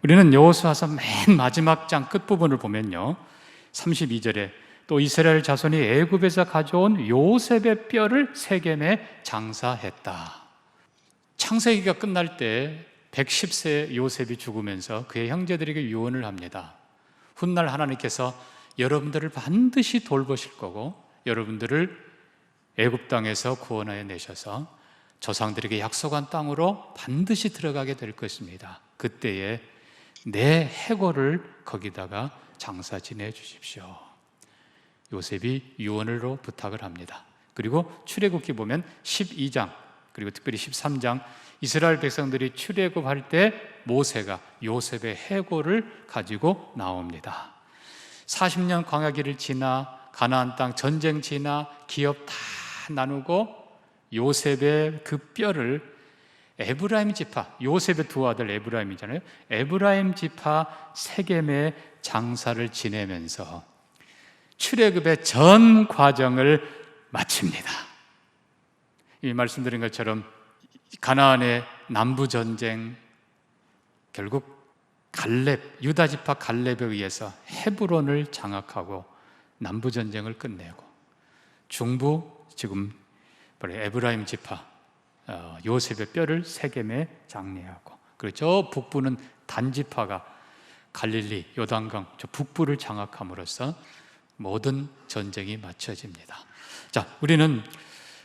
우리는 여호수아서 맨 마지막 장 끝부분을 보면요, 32절에 또 이스라엘 자손이 애굽에서 가져온 요셉의 뼈를 세겜에 장사했다. 창세기가 끝날 때 110세 요셉이 죽으면서 그의 형제들에게 유언을 합니다. 훗날 하나님께서 여러분들을 반드시 돌보실 거고 여러분들을 애굽 땅에서 구원하여 내셔서 조상들에게 약속한 땅으로 반드시 들어가게 될 것입니다. 그때에 내 해골을 거기다가 장사 지내 주십시오. 요셉이 유언으로 부탁을 합니다. 그리고 출애굽기 보면 12장 그리고 특별히 13장 이스라엘 백성들이 출애굽할 때 모세가 요셉의 해골을 가지고 나옵니다. 40년 광야길을 지나 가나안 땅 전쟁 지나 기업 다 나누고 요셉의 그 뼈를 에브라임 지파, 요셉의 두 아들 에브라임이잖아요. 에브라임 지파 세겜에 장사를 지내면서 출애굽의 전 과정을 마칩니다. 이 말씀드린 것처럼 가나안의 남부 전쟁, 결국 갈렙, 유다 지파 갈렙에 의해서 헤브론을 장악하고 남부 전쟁을 끝내고 중부 지금 에브라임 지파 요셉의 뼈를 세겜에 장례하고 그리고 저 북부는 단 지파가 갈릴리, 요단강 저 북부를 장악함으로써 모든 전쟁이 마쳐집니다. 자, 우리는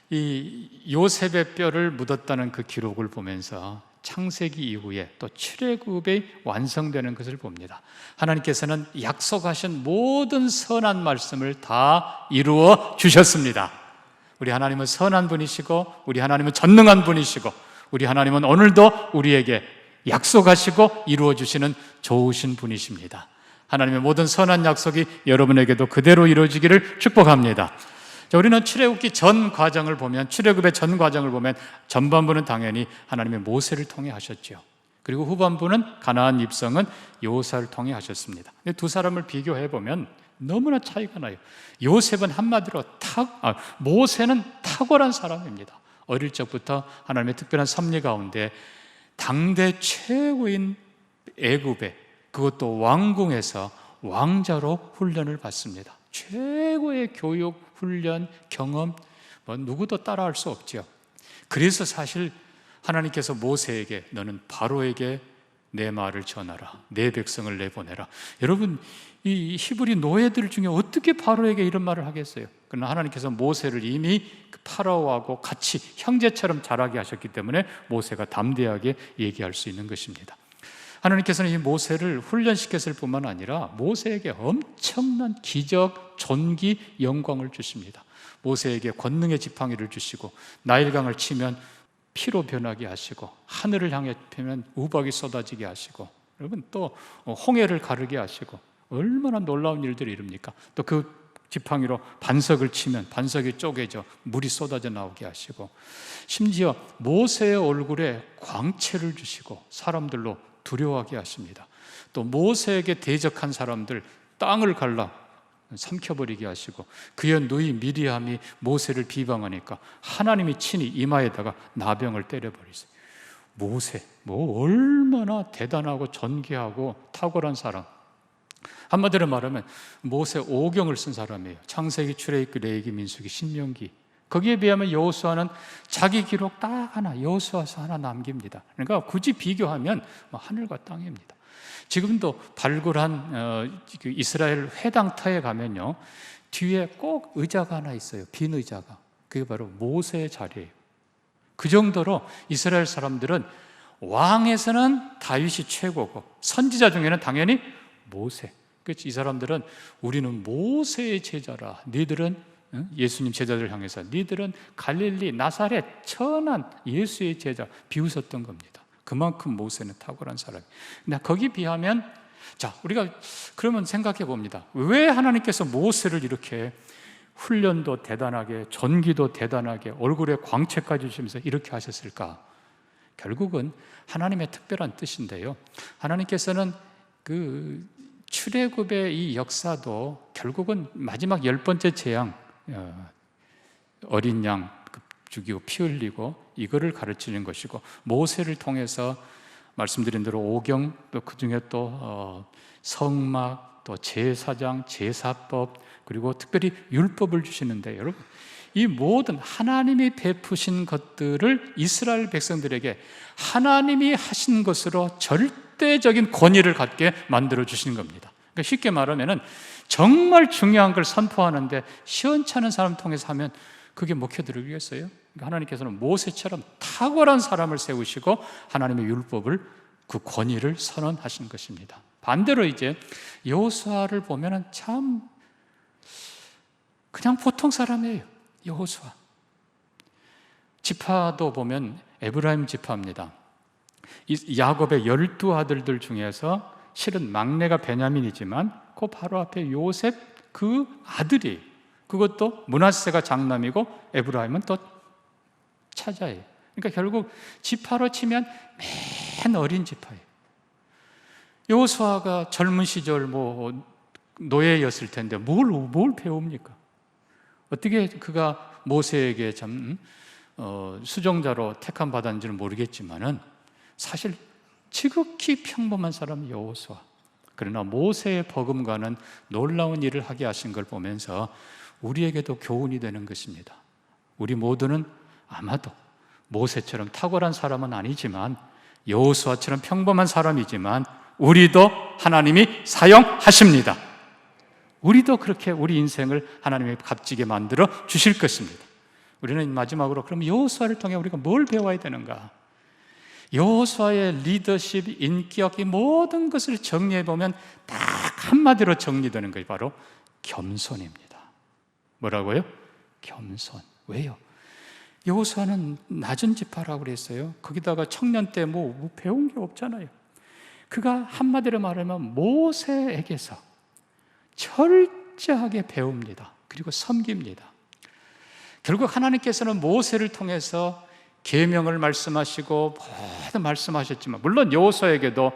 이 요셉의 뼈를 묻었다는 그 기록을 보면서 창세기 이후에 또 출애굽이 완성되는 것을 봅니다. 하나님께서는 약속하신 모든 선한 말씀을 다 이루어 주셨습니다. 우리 하나님은 선한 분이시고 우리 하나님은 전능한 분이시고 우리 하나님은 오늘도 우리에게 약속하시고 이루어 주시는 좋으신 분이십니다. 하나님의 모든 선한 약속이 여러분에게도 그대로 이루어지기를 축복합니다. 자, 우리는 출애굽기 전 과정을 보면 출애굽의 전 과정을 보면 전반부는 당연히 하나님의 모세를 통해 하셨죠. 그리고 후반부는 가나안 입성은 여호수아를 통해 하셨습니다. 두 사람을 비교해 보면 너무나 차이가 나요. 요셉은 한마디로 모세는 탁월한 사람입니다. 어릴 적부터 하나님의 특별한 섭리 가운데 당대 최고인 애굽에 그것도 왕궁에서 왕자로 훈련을 받습니다. 최고의 교육, 훈련, 경험 누구도 따라할 수 없죠. 그래서 사실 하나님께서 모세에게 너는 바로에게 내 말을 전하라, 내 백성을 내보내라. 여러분, 이 히브리 노예들 중에 어떻게 바로에게 이런 말을 하겠어요? 그러나 하나님께서 모세를 이미 파라오하고 같이 형제처럼 자라게 하셨기 때문에 모세가 담대하게 얘기할 수 있는 것입니다. 하나님께서는 이 모세를 훈련시켰을 뿐만 아니라 모세에게 엄청난 기적, 존귀, 영광을 주십니다. 모세에게 권능의 지팡이를 주시고 나일강을 치면 피로 변하게 하시고 하늘을 향해 펴면 우박이 쏟아지게 하시고 여러분 또 홍해를 가르게 하시고 얼마나 놀라운 일들이 이릅니까? 또 그 지팡이로 반석을 치면 반석이 쪼개져 물이 쏟아져 나오게 하시고 심지어 모세의 얼굴에 광채를 주시고 사람들로 두려워하게 하십니다. 또 모세에게 대적한 사람들 땅을 갈라 삼켜버리게 하시고 그의 누이 미리암이 모세를 비방하니까 하나님이 친히 이마에다가 나병을 때려버리세요. 모세, 얼마나 대단하고 존귀하고 탁월한 사람. 한마디로 말하면 모세 5경을 쓴 사람이에요. 창세기, 출애굽기, 레위기, 민수기, 신명기. 거기에 비하면 여호수아는 자기 기록 딱 하나, 여호수아서 하나 남깁니다. 그러니까 굳이 비교하면 하늘과 땅입니다. 지금도 발굴한 이스라엘 회당터에 가면요, 뒤에 꼭 의자가 하나 있어요. 빈 의자가. 그게 바로 모세의 자리예요. 그 정도로 이스라엘 사람들은 왕에서는 다윗이 최고고 선지자 중에는 당연히 모세. 그렇지, 이 사람들은 우리는 모세의 제자라. 너희들은 예수님 제자들을 향해서 너희들은 갈릴리 나사렛 천한 예수의 제자 비웃었던 겁니다. 그만큼 모세는 탁월한 사람이에요. 근데 거기 비하면 자, 우리가 그러면 생각해 봅니다. 왜 하나님께서 모세를 이렇게 훈련도 대단하게 존귀도 대단하게 얼굴에 광채까지 주시면서 이렇게 하셨을까? 결국은 하나님의 특별한 뜻인데요, 하나님께서는 그 출애굽의 이 역사도 결국은 마지막 10번째 재앙, 어린 양 죽이고 피 흘리고 이거를 가르치는 것이고 모세를 통해서 말씀드린 대로 오경, 또 그중에 또 성막, 또 제사장, 제사법, 그리고 특별히 율법을 주시는데, 여러분, 이 모든 하나님이 베푸신 것들을 이스라엘 백성들에게 하나님이 하신 것으로 절대적인 권위를 갖게 만들어 주신 겁니다. 그러니까 쉽게 말하면 정말 중요한 걸 선포하는데 시원찮은 사람 통해서 하면 그게 먹혀들겠어요? 그러니까 하나님께서는 모세처럼 탁월한 사람을 세우시고 하나님의 율법을, 그 권위를 선언하신 것입니다. 반대로 이제 여호수아를 보면 참 그냥 보통 사람이에요. 여호수아 지파도 보면 에브라임 지파입니다. 야곱의 12아들들 중에서 실은 막내가 베냐민이지만 그 바로 앞에 요셉 그 아들이, 그것도 므낫세가 장남이고 에브라임은 또 차자예요. 그러니까 결국 지파로 치면 맨 어린 지파예요. 여호수아가 젊은 시절 노예였을 텐데 뭘 배웁니까? 어떻게 그가 모세에게 참 수종자로 택함 받았는지는 모르겠지만은 사실 지극히 평범한 사람이 여호수아. 그러나 모세의 버금가는 놀라운 일을 하게 하신 걸 보면서 우리에게도 교훈이 되는 것입니다. 우리 모두는 아마도 모세처럼 탁월한 사람은 아니지만 여호수아처럼 평범한 사람이지만 우리도 하나님이 사용하십니다. 우리도 그렇게 우리 인생을 하나님이 값지게 만들어 주실 것입니다. 우리는 마지막으로 그럼 여호수아를 통해 우리가 뭘 배워야 되는가? 여호수아의 리더십, 인격, 이 모든 것을 정리해 보면 딱 한마디로 정리되는 것이 바로 겸손입니다. 뭐라고요? 겸손. 왜요? 여호수아는 낮은 지파라고 그랬어요. 거기다가 청년 때 배운 게 없잖아요. 그가 한마디로 말하면 모세에게서 철저하게 배웁니다. 그리고 섬깁니다. 결국 하나님께서는 모세를 통해서 계명을 말씀하시고 모든 말씀하셨지만, 물론 여호수아에게도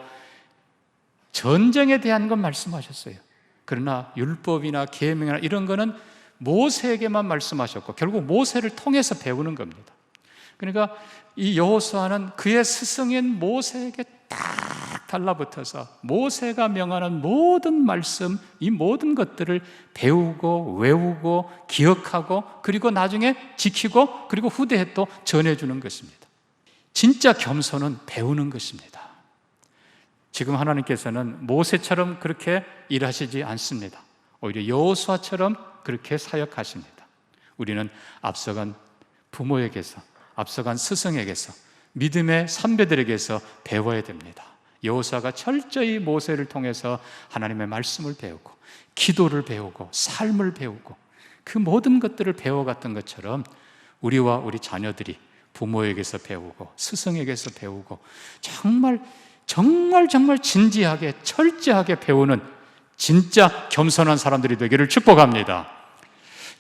전쟁에 대한 건 말씀하셨어요. 그러나 율법이나 계명이나 이런 거는 모세에게만 말씀하셨고 결국 모세를 통해서 배우는 겁니다. 그러니까 이 여호수아는 그의 스승인 모세에게 딱 달라붙어서 모세가 명하는 모든 말씀, 이 모든 것들을 배우고 외우고 기억하고 그리고 나중에 지키고 그리고 후대에 또 전해주는 것입니다. 진짜 겸손은 배우는 것입니다. 지금 하나님께서는 모세처럼 그렇게 일하시지 않습니다. 오히려 여호수아처럼 그렇게 사역하십니다. 우리는 앞서간 부모에게서, 앞서간 스승에게서, 믿음의 선배들에게서 배워야 됩니다. 여호수아가 철저히 모세를 통해서 하나님의 말씀을 배우고 기도를 배우고 삶을 배우고 그 모든 것들을 배워갔던 것처럼 우리와 우리 자녀들이 부모에게서 배우고 스승에게서 배우고 정말 진지하게 철저하게 배우는 진짜 겸손한 사람들이 되기를 축복합니다.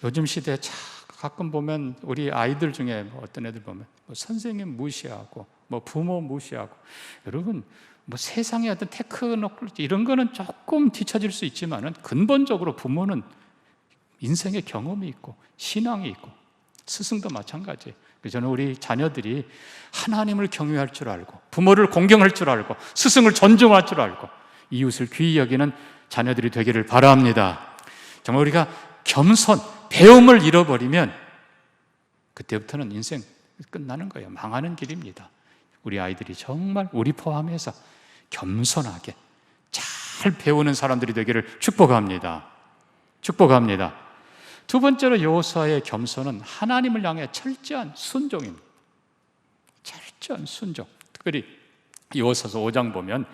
요즘 시대에 가끔 보면 우리 아이들 중에 어떤 애들 보면 선생님 무시하고 부모 무시하고, 여러분 세상의 어떤 테크놀로지 이런 거는 조금 뒤처질 수 있지만은 근본적으로 부모는 인생의 경험이 있고 신앙이 있고 스승도 마찬가지예요. 저는 우리 자녀들이 하나님을 경외할 줄 알고 부모를 공경할 줄 알고 스승을 존중할 줄 알고 이웃을 귀히 여기는 자녀들이 되기를 바랍니다. 정말 우리가 겸손, 배움을 잃어버리면 그때부터는 인생 끝나는 거예요. 망하는 길입니다. 우리 아이들이 정말 우리 포함해서 겸손하게 잘 배우는 사람들이 되기를 축복합니다. 축복합니다. 두 번째로 여호수아의 겸손은 하나님을 향해 철저한 순종입니다. 철저한 순종. 특별히 여호수아서 5장 보면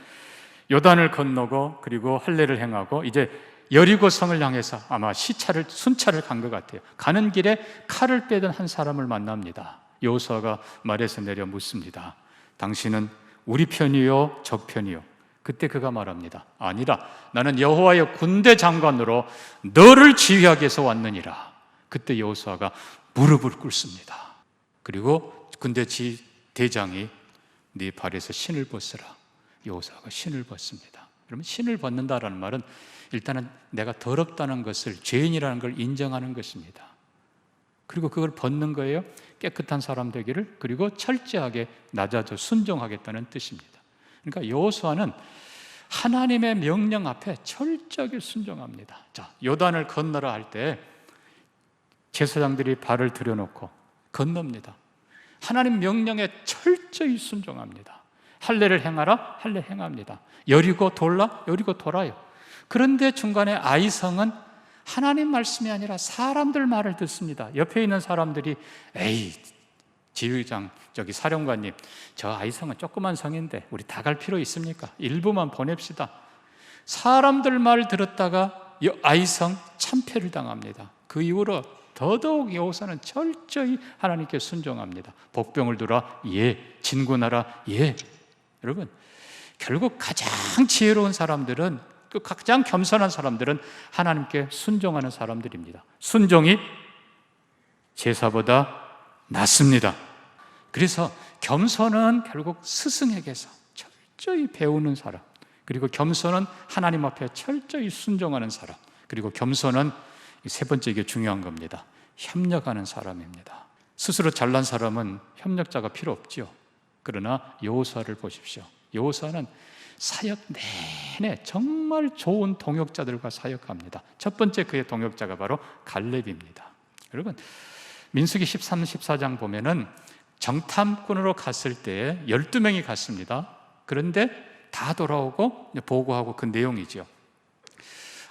요단을 건너고 그리고 할례를 행하고 이제 여리고 성을 향해서 아마 순찰을 간 것 같아요. 가는 길에 칼을 빼던 한 사람을 만납니다. 여호수아가 말에서 내려 묻습니다. 당신은 우리 편이요 적 편이요? 그때 그가 말합니다. 아니라 나는 여호와의 군대 장관으로 너를 지휘하기 위해서 왔느니라. 그때 여호수아가 무릎을 꿇습니다. 그리고 군대 대장이 네 발에서 신을 벗으라. 여호수아가 신을 벗습니다. 그러면 신을 벗는다라는 말은 일단은 내가 더럽다는 것을, 죄인이라는 걸 인정하는 것입니다. 그리고 그걸 벗는 거예요. 깨끗한 사람 되기를, 그리고 철저하게 낮아져 순종하겠다는 뜻입니다. 그러니까 여호수아는 하나님의 명령 앞에 철저하게 순종합니다. 자, 요단을 건너라 할 때 제사장들이 발을 들여놓고 건넙니다. 하나님 명령에 철저히 순종합니다. 할례를 행하라, 할례 행합니다. 여리고 돌라, 여리고 돌아요. 그런데 중간에 아이성은 하나님 말씀이 아니라 사람들 말을 듣습니다. 옆에 있는 사람들이 에이, 지휘장, 저기 사령관님, 저 아이성은 조그만 성인데 우리 다 갈 필요 있습니까? 일부만 보냅시다. 사람들 말 들었다가 아이성 참패를 당합니다. 그 이후로 더더욱 여호수아는 철저히 하나님께 순종합니다. 복병을 들어 예, 진군하라 예. 여러분, 결국 가장 지혜로운 사람들은, 또 가장 겸손한 사람들은 하나님께 순종하는 사람들입니다. 순종이 제사보다 낫습니다. 그래서 겸손은 결국 스승에게서 철저히 배우는 사람, 그리고 겸손은 하나님 앞에 철저히 순종하는 사람, 그리고 겸손은 세 번째, 이게 중요한 겁니다. 협력하는 사람입니다. 스스로 잘난 사람은 협력자가 필요 없죠. 그러나 여호수아를 보십시오. 여호수아는 사역 내내 정말 좋은 동역자들과 사역합니다. 첫 번째 그의 동역자가 바로 갈렙입니다. 여러분, 민수기 13, 14장 보면은 정탐꾼으로 갔을 때 12명이 갔습니다. 그런데 다 돌아오고 보고하고 그 내용이죠.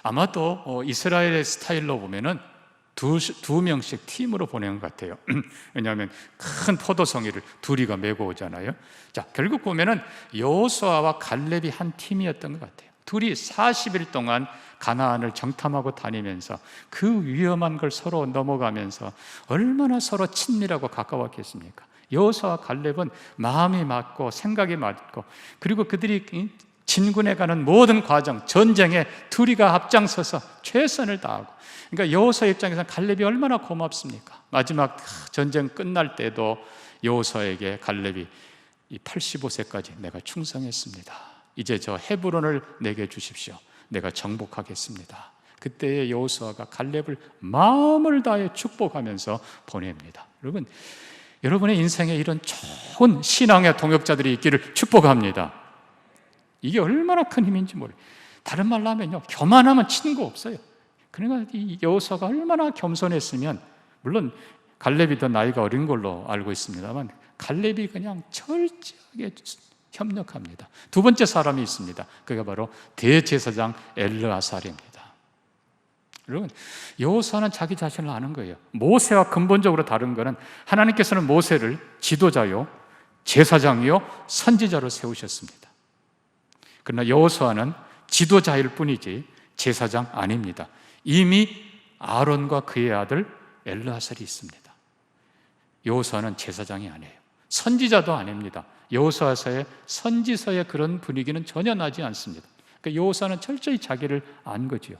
아마도 이스라엘의 스타일로 보면은 두 명씩 팀으로 보낸 것 같아요. 왜냐하면 큰 포도송이를 둘이가 메고 오잖아요. 자, 결국 보면은 여호수아와 갈렙이 한 팀이었던 것 같아요. 둘이 40일 동안 가나안을 정탐하고 다니면서 그 위험한 걸 서로 넘어가면서 얼마나 서로 친밀하고 가까웠겠습니까? 여호수아와 갈렙은 마음이 맞고 생각이 맞고, 그리고 그들이 진군에 가는 모든 과정, 전쟁에 둘이가 앞장서서 최선을 다하고, 그러니까 여호수아 입장에서는 갈렙이 얼마나 고맙습니까? 마지막 전쟁 끝날 때도 여호수아에게 갈렙이 85세까지 내가 충성했습니다. 이제 저 헤브론을 내게 주십시오. 내가 정복하겠습니다. 그때의 여호수아가 갈렙을 마음을 다해 축복하면서 보냅니다. 여러분, 여러분의 인생에 이런 좋은 신앙의 동역자들이 있기를 축복합니다. 이게 얼마나 큰 힘인지 모르겠어요. 다른 말로 하면요, 교만하면 친구 없어요. 그러니까 이 여호수아가 얼마나 겸손했으면, 물론 갈렙이 더 나이가 어린 걸로 알고 있습니다만 갈렙이 그냥 철저하게 협력합니다. 두 번째 사람이 있습니다. 그게 바로 대제사장 엘르아살입니다. 여러분, 여호수아는 자기 자신을 아는 거예요. 모세와 근본적으로 다른 것은 하나님께서는 모세를 지도자요, 제사장이요, 선지자로 세우셨습니다. 그러나 여호수아는 지도자일 뿐이지 제사장 아닙니다. 이미 아론과 그의 아들 엘르아살이 있습니다. 여호수아는 제사장이 아니에요. 선지자도 아닙니다. 여호수아서의 선지서의 그런 분위기는 전혀 나지 않습니다. 그러니까 여호수아는 철저히 자기를 안 거지요.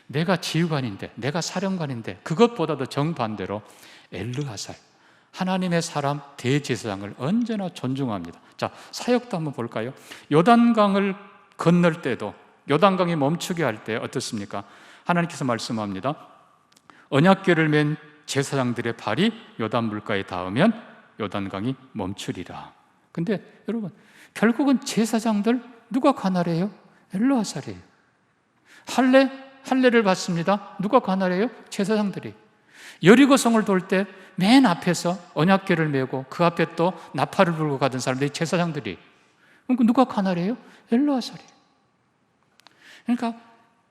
내가 지휘관인데, 내가 사령관인데, 그것보다도 정반대로 엘르아살, 하나님의 사람 대제사장을 언제나 존중합니다. 자, 사역도 한번 볼까요? 요단강을 건널 때도, 요단강이 멈추게 할 때 어떻습니까? 하나님께서 말씀합니다. 언약궤를 맨 제사장들의 발이 요단 물가에 닿으면 요단강이 멈추리라. 근데 여러분, 결국은 제사장들 누가 관할해요? 엘르아살이에요. 할례를 받습니다. 누가 관할해요? 제사장들이. 여리고성을 돌 때 맨 앞에서 언약궤를 메고 그 앞에 또 나팔을 불고 가던 사람들이 제사장들이. 그러니까 누가 관할해요? 엘르아살이에요. 그러니까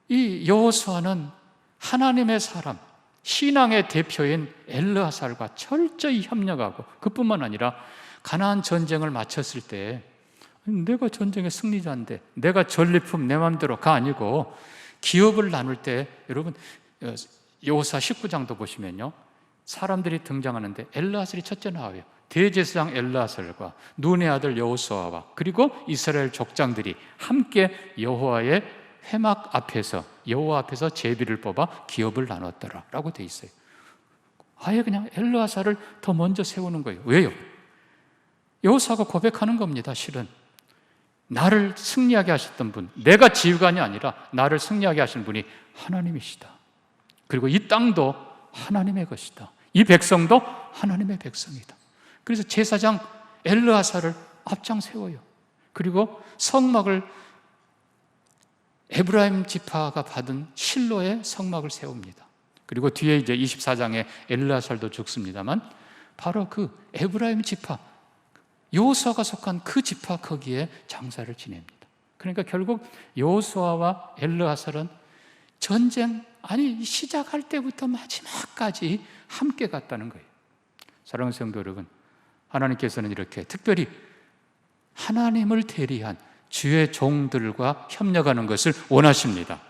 이 여호수아는 하나님의 사람, 신앙의 대표인 엘르아살과 철저히 협력하고, 그뿐만 아니라 가나안 전쟁을 마쳤을 때 내가 전쟁의 승리자인데 내가 전리품 내 마음대로가 아니고 기업을 나눌 때, 여러분 여호수아 19장도 보시면요, 사람들이 등장하는데 엘르아살이 첫째 나와요. 대제사장 엘르아살과 눈의 아들 여호수아와 그리고 이스라엘 족장들이 함께 여호와의 회막 앞에서, 여호와 앞에서 제비를 뽑아 기업을 나눴더라라고 돼 있어요. 아예 그냥 엘르아살을 더 먼저 세우는 거예요. 왜요? 여호수아가 고백하는 겁니다. 실은 나를 승리하게 하셨던 분, 내가 지휘관이 아니라 나를 승리하게 하신 분이 하나님이시다. 그리고 이 땅도 하나님의 것이다. 이 백성도 하나님의 백성이다. 그래서 제사장 엘르아살을 앞장 세워요. 그리고 성막을 에브라임 지파가 받은 실로의 성막을 세웁니다. 그리고 뒤에 이제 24장에 엘르아살도 죽습니다만 바로 그 에브라임 지파, 여호수아가 속한 그 지파 거기에 장사를 지냅니다. 그러니까 결국 여호수아와 엘르아살은 전쟁, 아니 시작할 때부터 마지막까지 함께 갔다는 거예요. 사랑하는 성도 여러분, 하나님께서는 이렇게 특별히 하나님을 대리한 주의 종들과 협력하는 것을 원하십니다.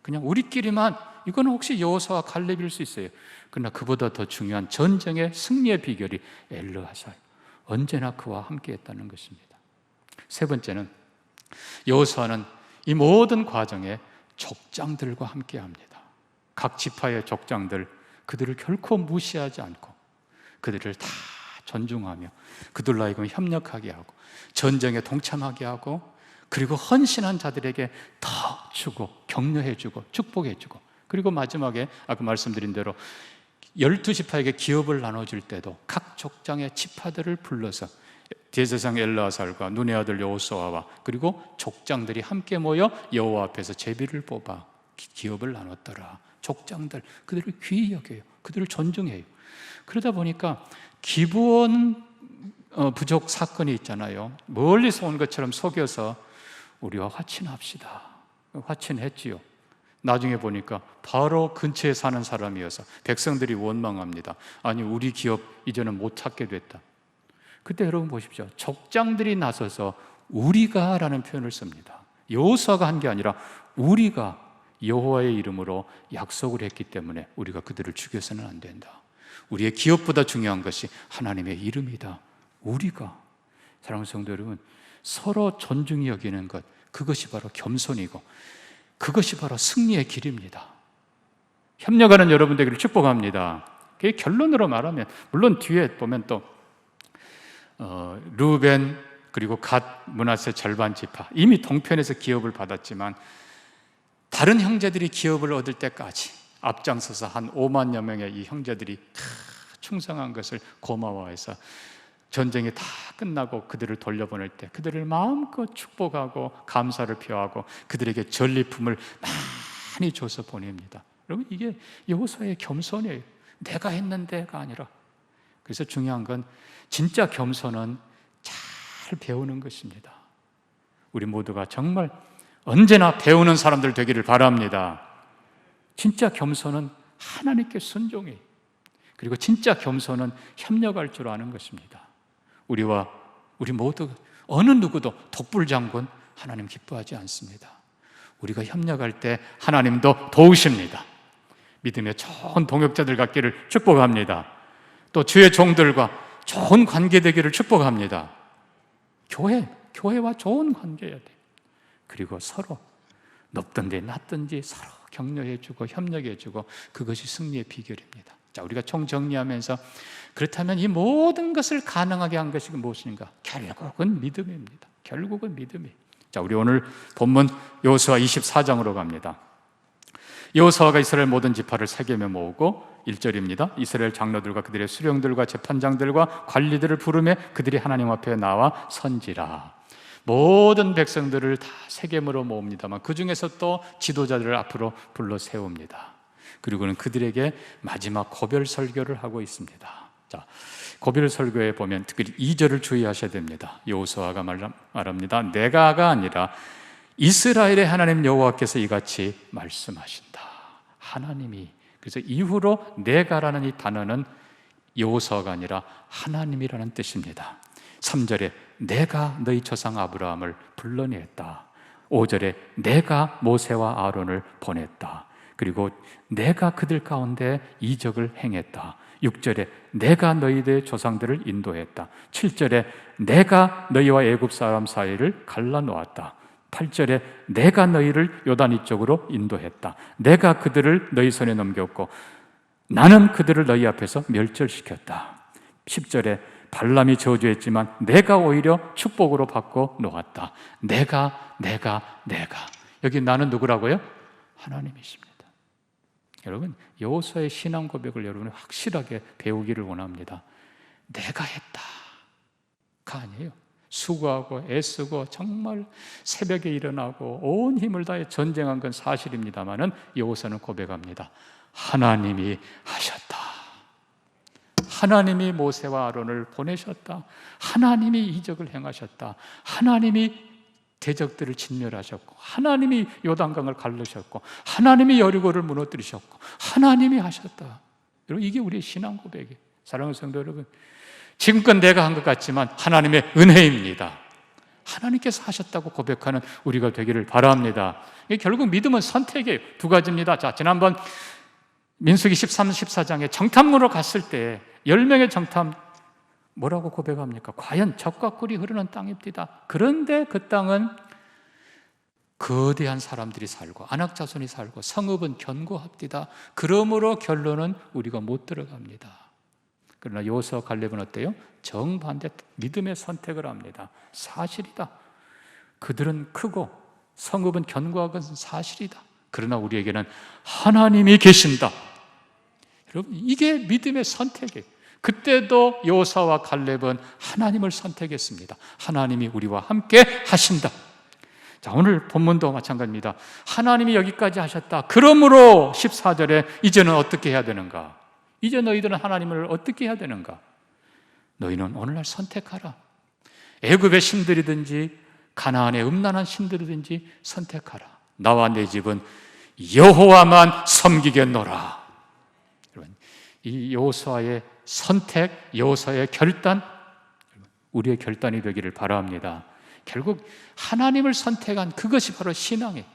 그냥 우리끼리만, 이건 혹시 여호수아와 갈렙일 수 있어요. 그러나 그보다 더 중요한 전쟁의 승리의 비결이 엘르아살, 언제나 그와 함께 했다는 것입니다. 세 번째는 여호수아는 이 모든 과정에 족장들과 함께 합니다. 각 지파의 족장들, 그들을 결코 무시하지 않고 그들을 다 존중하며 그들로 하여금 협력하게 하고 전쟁에 동참하게 하고, 그리고 헌신한 자들에게 더 주고 격려해주고 축복해주고, 그리고 마지막에 아까 말씀드린 대로 12지파에게 기업을 나눠줄 때도 각 족장의 지파들을 불러서 대제사장 엘르아살과 눈의 아들 여호수아와 그리고 족장들이 함께 모여 여호와 앞에서 제비를 뽑아 기업을 나눴더라. 족장들, 그들을 귀히 여겨요. 그들을 존중해요. 그러다 보니까 기브온 부족 사건이 있잖아요. 멀리서 온 것처럼 속여서 우리와 화친합시다. 화친했지요. 나중에 보니까 바로 근처에 사는 사람이어서 백성들이 원망합니다. 아니, 우리 기업 이제는 못 찾게 됐다. 그때 여러분 보십시오. 족장들이 나서서 우리가 라는 표현을 씁니다. 여호수아가 한 게 아니라 우리가 여호와의 이름으로 약속을 했기 때문에 우리가 그들을 죽여서는 안 된다. 우리의 기업보다 중요한 것이 하나님의 이름이다. 우리가, 사랑하는 성도 여러분, 서로 존중히 여기는 것, 그것이 바로 겸손이고 그것이 바로 승리의 길입니다. 협력하는 여러분 되기를 축복합니다. 그게 결론으로 말하면, 물론 뒤에 보면 또 르벤 그리고 갓 므낫세 절반 지파, 이미 동편에서 기업을 받았지만 다른 형제들이 기업을 얻을 때까지 앞장서서 한 5만여 명의 이 형제들이 다 충성한 것을 고마워해서 전쟁이 다 끝나고 그들을 돌려보낼 때 그들을 마음껏 축복하고 감사를 표하고 그들에게 전리품을 많이 줘서 보냅니다. 여러분, 이게 여호수아의 겸손이에요. 내가 했는데가 아니라. 그래서 중요한 건 진짜 겸손은 잘 배우는 것입니다. 우리 모두가 정말 언제나 배우는 사람들 되기를 바랍니다. 진짜 겸손은 하나님께 순종해요. 그리고 진짜 겸손은 협력할 줄 아는 것입니다. 우리 모두, 어느 누구도 독불장군 하나님 기뻐하지 않습니다. 우리가 협력할 때 하나님도 도우십니다. 믿음의 좋은 동역자들 갖기를 축복합니다. 또 주의 종들과 좋은 관계 되기를 축복합니다. 교회와 좋은 관계여야 돼요. 그리고 서로 높든지 낮든지 서로 격려해주고 협력해주고, 그것이 승리의 비결입니다. 자, 우리가 총정리하면서 그렇다면 이 모든 것을 가능하게 한 것이 무엇인가? 결국은 믿음입니다. 결국은 믿음이에요. 자, 우리 오늘 본문 여호수아 24장으로 갑니다. 여호수아가 이스라엘 모든 지파를 세겜에 모으고 1절입니다. 이스라엘 장로들과 그들의 수령들과 재판장들과 관리들을 부르매 그들이 하나님 앞에 나와 선지라. 모든 백성들을 다 세겜으로 모읍니다만 그 중에서 또 지도자들을 앞으로 불러 세웁니다. 그리고는 그들에게 마지막 고별 설교를 하고 있습니다. 자, 고별 설교에 보면 특별히 2절을 주의하셔야 됩니다. 여호수아가 말합니다. 내가가 아니라 이스라엘의 하나님 여호와께서 이같이 말씀하신다. 하나님이. 그래서 이후로 내가라는 이 단어는 여호수아가 아니라 하나님이라는 뜻입니다. 3절에 내가 너희 조상 아브라함을 불러냈다. 5절에 내가 모세와 아론을 보냈다. 그리고 내가 그들 가운데 이적을 행했다. 6절에 내가 너희들의 조상들을 인도했다. 7절에 내가 너희와 애굽 사람 사이를 갈라놓았다. 8절에 내가 너희를 요단 이쪽으로 인도했다. 내가 그들을 너희 손에 넘겼고 나는 그들을 너희 앞에서 멸절시켰다. 10절에 발람이 저주했지만 내가 오히려 축복으로 바꿔 놓았다. 내가. 여기 나는 누구라고요? 하나님이십니다. 여러분, 여호수아의 신앙 고백을 여러분이 확실하게 배우기를 원합니다. 내가 했다가 아니에요. 수고하고 애쓰고 정말 새벽에 일어나고 온 힘을 다해 전쟁한 건 사실입니다마는 여호수아는 고백합니다. 하나님이 하셨다. 하나님이 모세와 아론을 보내셨다. 하나님이 이적을 행하셨다. 하나님이 대적들을 진멸하셨고, 하나님이 요단강을 갈르셨고, 하나님이 여리고를 무너뜨리셨고, 하나님이 하셨다. 여러분, 이게 우리의 신앙 고백이에요. 사랑하는 성도 여러분, 지금껏 내가 한 것 같지만 하나님의 은혜입니다. 하나님께서 하셨다고 고백하는 우리가 되기를 바랍니다. 이게 결국 믿음은 선택이에요. 두 가지입니다. 자, 지난번 민수기 13, 14장에 정탐으로 갔을 때 10명의 정탐 뭐라고 고백합니까? 과연 젖과 꿀이 흐르는 땅입니다. 그런데 그 땅은 거대한 사람들이 살고 안악자손이 살고 성읍은 견고합디다. 그러므로 결론은 우리가 못 들어갑니다. 그러나 여호수아와 갈렙은 어때요? 정반대 믿음의 선택을 합니다. 사실이다. 그들은 크고 성읍은 견고한 것은 사실이다. 그러나 우리에게는 하나님이 계신다. 여러분, 이게 믿음의 선택이에요. 그때도 여호수아와 갈렙은 하나님을 선택했습니다. 하나님이 우리와 함께 하신다. 자, 오늘 본문도 마찬가지입니다. 하나님이 여기까지 하셨다. 그러므로 14절에 이제는 어떻게 해야 되는가? 이제 너희들은 하나님을 어떻게 해야 되는가? 너희는 오늘날 선택하라. 애굽의 신들이든지 가나안의 음란한 신들이든지 선택하라. 나와 내 집은 여호와만 섬기겠노라. 여러분, 이 여호수아의 선택, 여호수아의 결단, 우리의 결단이 되기를 바랍니다. 결국 하나님을 선택한 그것이 바로 신앙이에요.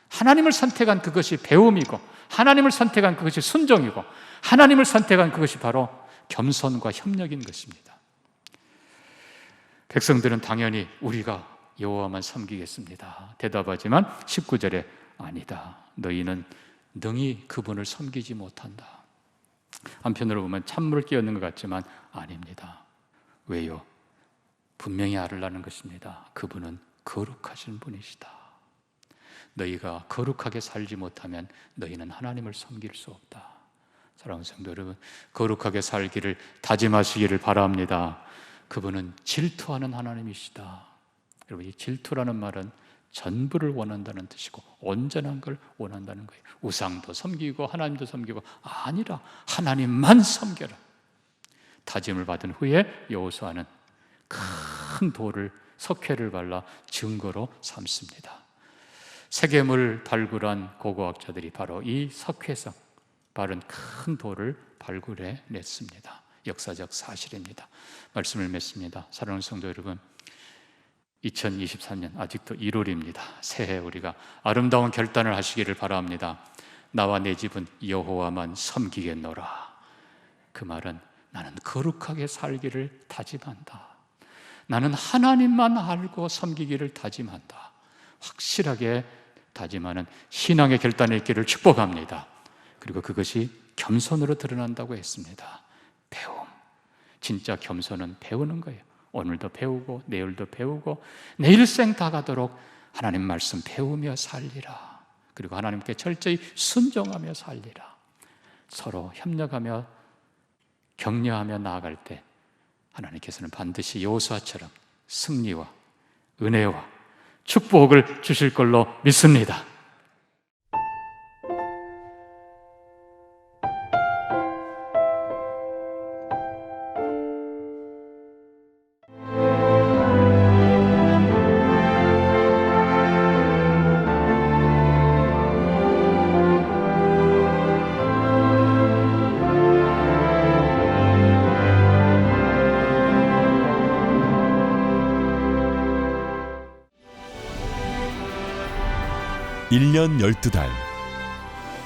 하나님을 선택한 그것이 배움이고, 하나님을 선택한 그것이 순종이고, 하나님을 선택한 그것이 바로 겸손과 협력인 것입니다. 백성들은 당연히 우리가 여호와만 섬기겠습니다 대답하지만 19절에 아니다. 너희는 능히 그분을 섬기지 못한다. 한편으로 보면 찬물을 끼얹는 것 같지만 아닙니다. 왜요? 분명히 알으라는 것입니다. 그분은 거룩하신 분이시다. 너희가 거룩하게 살지 못하면 너희는 하나님을 섬길 수 없다. 사랑하는 성도 여러분, 거룩하게 살기를 다짐하시기를 바랍니다. 그분은 질투하는 하나님이시다. 여러분, 이 질투라는 말은 전부를 원한다는 뜻이고 온전한 걸 원한다는 거예요. 우상도 섬기고 하나님도 섬기고 아니라 하나님만 섬겨라. 다짐을 받은 후에 여호수아는 큰 돌을 석회를 발라 증거로 삼습니다. 세겜을 발굴한 고고학자들이 바로 이 석회성 바른 큰 돌을 발굴해 냈습니다. 역사적 사실입니다. 말씀을 맺습니다. 사랑하는 성도 여러분, 2023년 아직도 1월입니다. 새해 우리가 아름다운 결단을 하시기를 바랍니다. 나와 내 집은 여호와만 섬기겠노라. 그 말은 나는 거룩하게 살기를 다짐한다. 나는 하나님만 알고 섬기기를 다짐한다. 확실하게 다짐하는 신앙의 결단의 길을 축복합니다. 그리고 그것이 겸손으로 드러난다고 했습니다. 배움. 진짜 겸손은 배우는 거예요. 오늘도 배우고 내일도 배우고 내 일생 다 가도록 하나님 말씀 배우며 살리라. 그리고 하나님께 철저히 순종하며 살리라. 서로 협력하며 격려하며 나아갈 때 하나님께서는 반드시 여호수아처럼 승리와 은혜와 축복을 주실 걸로 믿습니다. 일 년 12달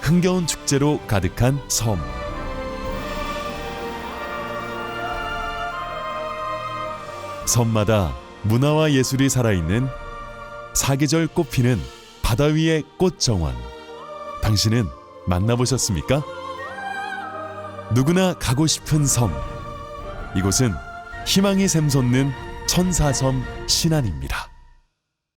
흥겨운 축제로 가득한 섬. 섬마다 문화와 예술이 살아있는 사계절 꽃피는 바다 위의 꽃정원. 당신은 만나보셨습니까? 누구나 가고 싶은 섬. 이곳은 희망이 샘솟는 천사섬 신안입니다.